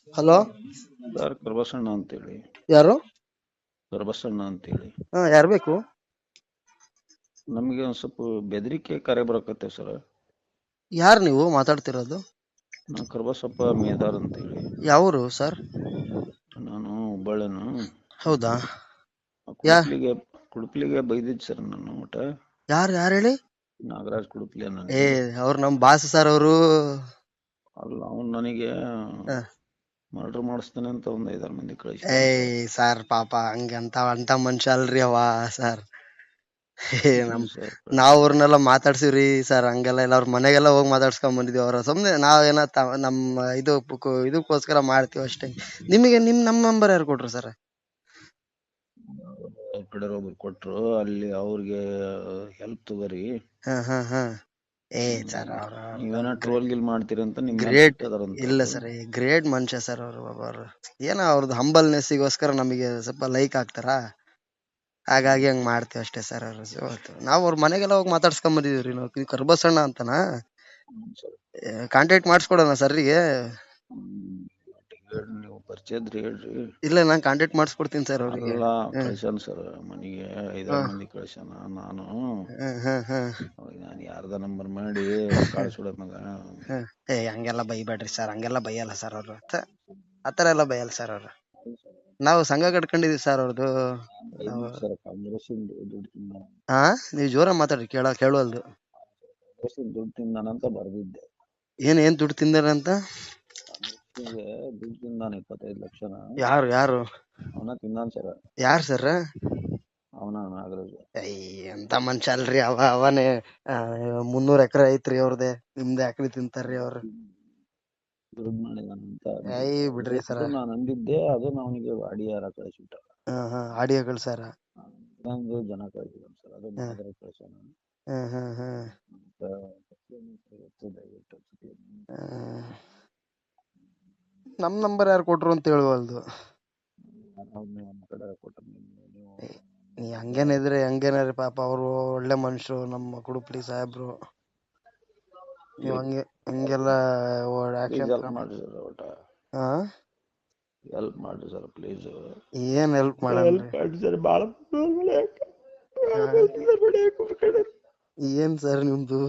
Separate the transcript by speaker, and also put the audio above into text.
Speaker 1: Hello.
Speaker 2: Sir ಕರ್ಬಸಣ್ಣ ಅಂತೇಳಿ.
Speaker 1: ಯಾರು?
Speaker 2: ಕರ್ಬಸಣ್ಣ ಅಂತೇಳಿ.
Speaker 1: ಯಾರು ಬೇಕು?
Speaker 2: ನಮಗೆ ಒಂದ್ ಸ್ವಲ್ಪ ಬೆದರಿಕೆ ಕರೆ ಬರಕತ್ತೆ ಸರ್.
Speaker 1: ಯಾರು ನೀವು ಮಾತಾಡ್ತಿರೋದು?
Speaker 2: ನಾ ಕರ್ಬಸಪ್ಪ ಮೇದಾರ್ ಅಂತೇಳಿ.
Speaker 1: ಯಾವರು ಸರ್?
Speaker 2: ನಾನು ಹುಬ್ಬಳ್ಳಿನು.
Speaker 1: ಹೌದಾ? ಯಾ
Speaker 2: ಕುಡುಪ್ಲಿಗೆ ಬೈದಿದ್ ಸರ್ ನಾನು ಊಟ.
Speaker 1: ಯಾರು ಯಾರು ಹೇಳಿ?
Speaker 2: ನಾಗರಾಜ್ ಕುಡುಪ್ಲಿ
Speaker 1: ಏ
Speaker 2: ನನಗೆ.
Speaker 1: ಅವ್ರು ನಮ್ ಬಾಸ್ ಸರ್ ಅವರು.
Speaker 2: ಅಲ್ಲ ಅವ್ನು ನನಗೆ ಮರ್ಡರ್ ಮಾಡಿಸ್ತಾನೆ ಅಂತ ಒಂದ್ 5-6 ಮಂದಿ ಕಳಿಸಿದ್ದಾನೆ ಸರ್.
Speaker 1: ಏಯ್ ಸರ್ ಪಾಪ ಹಂಗೆ ಅಂತ ಮನುಷ್ಯ ಅಲ್ರಿ ಅವ ಸರ್. ನಮ್
Speaker 2: ಸರ್
Speaker 1: ನಾವ್ ಅವ್ರನ್ನೆಲ್ಲ ಮಾತಾಡ್ಸಿವ್ರಿ ಸರ್. ಹಂಗೆಲ್ಲ ಇಲ್ಲ ಅವ್ರ ಮನೆಗೆಲ್ಲ ಹೋಗಿ ಮಾತಾಡ್ಸ್ಕೊಂಡ್ ಬಂದಿದೀವಿ. ಅವ್ರ ಸುಮ್ನೆ ನಾವೇನ ನಮ್ಮ ಇದಕ್ಕೋಸ್ಕರ ಮಾಡ್ತೀವಿ ಅಷ್ಟೇ. ನಿಮಗೆ ನಮ್ಮ ನಂಬರ್ ಯಾರು ಕೊಟ್ರು ಸರ್?
Speaker 2: ಅವ್ರ ಕಡೆ ಒಬ್ರು ಕೊಟ್ರು, ಅಲ್ಲಿ ಅವ್ರಿಗೆ ಹೆಲ್ಪ್ ತಗೋರಿ.
Speaker 1: ಏ ಸರ್
Speaker 2: ನೀವೇನ ಟ್ರೋಲ್ ಗಿಲ್ ಮಾಡ್ತೀರಿ ಅಂತ ನಿಮ್ಮ ಮೇಲೆ
Speaker 1: ಗ್ರೇಟ್.
Speaker 2: ಸಿಟ್ಟದಾರಂತ
Speaker 1: ಇಲ್ಲ
Speaker 2: ಅವ್ರು.
Speaker 1: ಸರ್, ಗ್ರೇಟ್ ಮನುಷ್ಯ ಸರ್ ಅವರು. ಏನೋ ಅವ್ರದ್ದು ಹಂಬಲ್ನೆಸ್ಸಿಗೋಸ್ಕರ ನಮಗೆ ಸ್ವಲ್ಪ ಲೈಕ್ ಆಗ್ತಾರ. ಹಾಗಾಗಿ ಹಂಗ್ ಮಾಡ್ತೀವಿ ಅಷ್ಟೇ ಸರ್. ನಾವು ಅವ್ರ ಮನೆಗೆಲ್ಲ ಹೋಗಿ ಮಾತಾಡ್ಸ್ಕೊಂಡ್ ಬಂದಿದೀವ್ರಿ. ನಾವು ಕರ್ಬಸಣ್ಣ ಅಂತನಾ
Speaker 2: ಸರ್
Speaker 1: ಕಾಂಟ್ಯಾಕ್ಟ್ ಮಾಡಿಸ್ಕೊಡೋಣ ಸರ್ರಿಗೆ?
Speaker 2: ನೀವು ಪರಿಚಯದ್ರಿ ಹೇಳ್ರಿ.
Speaker 1: ಇಲ್ಲ, ನಾನು ಕಾಂಟ್ಯಾಕ್ಟ್ ಮಾಡಿಸ್ಕೊಡ್ತೀನಿ ಸರ್ ಅವರಿಗೆ.
Speaker 2: ಅಲ್ಲ ಕಳ್ಸ್ಯಾನ ಸರ್ ಮನೆಗೆ 5-6 ಮಂದಿ ಕಳ್ಸ್ಯಾನ. ನಾನು ನಾನು ಯಾರ್ದ ನಂಬರ್ ಮಾಡಿ ಕಳ್ಸ್ಬಿಡತ್ ಮಗ.
Speaker 1: ಏ ಹಂಗೆಲ್ಲ ಬೈಬೇಡ್ರಿ ಸರ್, ಹಂಗೆಲ್ಲ ಬೈಯಲ್ಲ ಸರ್ ಅವರು. ಆತರ ಎಲ್ಲ ಬೈಯಲ್ಲ ಸರ್ ಅವರು. ನಾವು ಸಂಘ ಕಟ್ಕೊಂಡಿದೀವಿ ಸರ್ ಅವ್ರದ್ದು.
Speaker 2: ಸರ್ ಕಾಂಗ್ರೆಸ್ಸಿಂದ ದುಡ್ಡು ತಿಂದ,
Speaker 1: ನೀವು ಜೋರಾಗಿ ಮಾತಾಡ್ರಿ, ಕೇಳುವಲ್ದು.
Speaker 2: ದುಡ್ಡು ತಿಂದಾನಂತ ಬರ್ದಿದ್ದೆ.
Speaker 1: ಏನ್ ದುಡ್ಡು ತಿಂದಾರಂತ?
Speaker 2: ಕಾಂಗ್ರೆಸ್ಸಿಗೆ ದುಡ್ಡು ತಿಂದಾನ 25 ಲಕ್ಷನ.
Speaker 1: ಯಾರು
Speaker 2: ಅವನ ತಿಂದಾನ್ ಸರ್.
Speaker 1: ಯಾರು ಸರ್?
Speaker 2: ಅವನ ನಾಗರಾಜ್.
Speaker 1: ಎಂತ ಮನುಷ್ಯ ಅಲ್ರಿ ಅವನೇ. 300 ಎಕರೆ ಐತ್ರಿ ಅವ್ರದೇ. ನಿಮ್ದೇ ಆಕಡಿ ತಿಂತಾರ್ರಿ ಅವ್ರು.
Speaker 2: ದುಡ್ಡು ಮಾಡಿದಾನಂತ
Speaker 1: ಬಿಡ್ರಿ ಸರ.
Speaker 2: ನಾನು ಅಂದಿದ್ದೆ, ಅದನ್ನ ಅವನಿಗೆ ಅಡಿಯಾರ ಕಳಿಸ್ಬಿಟ್ಟ.
Speaker 1: ಆಡಿಯೋ ಕಳ್ಸಾರ.
Speaker 2: ಇನ್ನೊಂದು ಜನ ಕಳಿಸಿದಾನೆ ಸರ್, ಅದು ನಾಗರಾಜ್ ಕಳ್ಸ್ಯಾನ.
Speaker 1: ನಮ್ ನಂಬರ್ ಯಾರು ಕೊಟ್ರು ಅಂತ ಹೇಳುವಲ್ದು. ನೀ ಹಂಗೇನಿದ್ರಿ ಪಾಪ ಅವರು ಒಳ್ಳೆ ಮನುಷ್ಯರು, ನಮ್ಮ ಕುಡುಪ್ಲಿ ಸಾಹೇಬ್ರು. ನೀವ್ ಹಂಗೆಲ್ಲ ಆಕ್ಷನ್
Speaker 2: ಮಾಡ್ರಿ ಸರ್, ಒಟ್ಟ ಹೆಲ್ಪ್ ಮಾಡ್ರಿ ಸರ್ ಪ್ಲೀಸ್.
Speaker 1: ಏನ್ ಹೆಲ್ಪ್ ಮಾಡಲ್ರಿ?
Speaker 2: ಸರ್ ಬಾಳ
Speaker 1: ಏನ್ ಸರ್ ನಿಮ್ದು?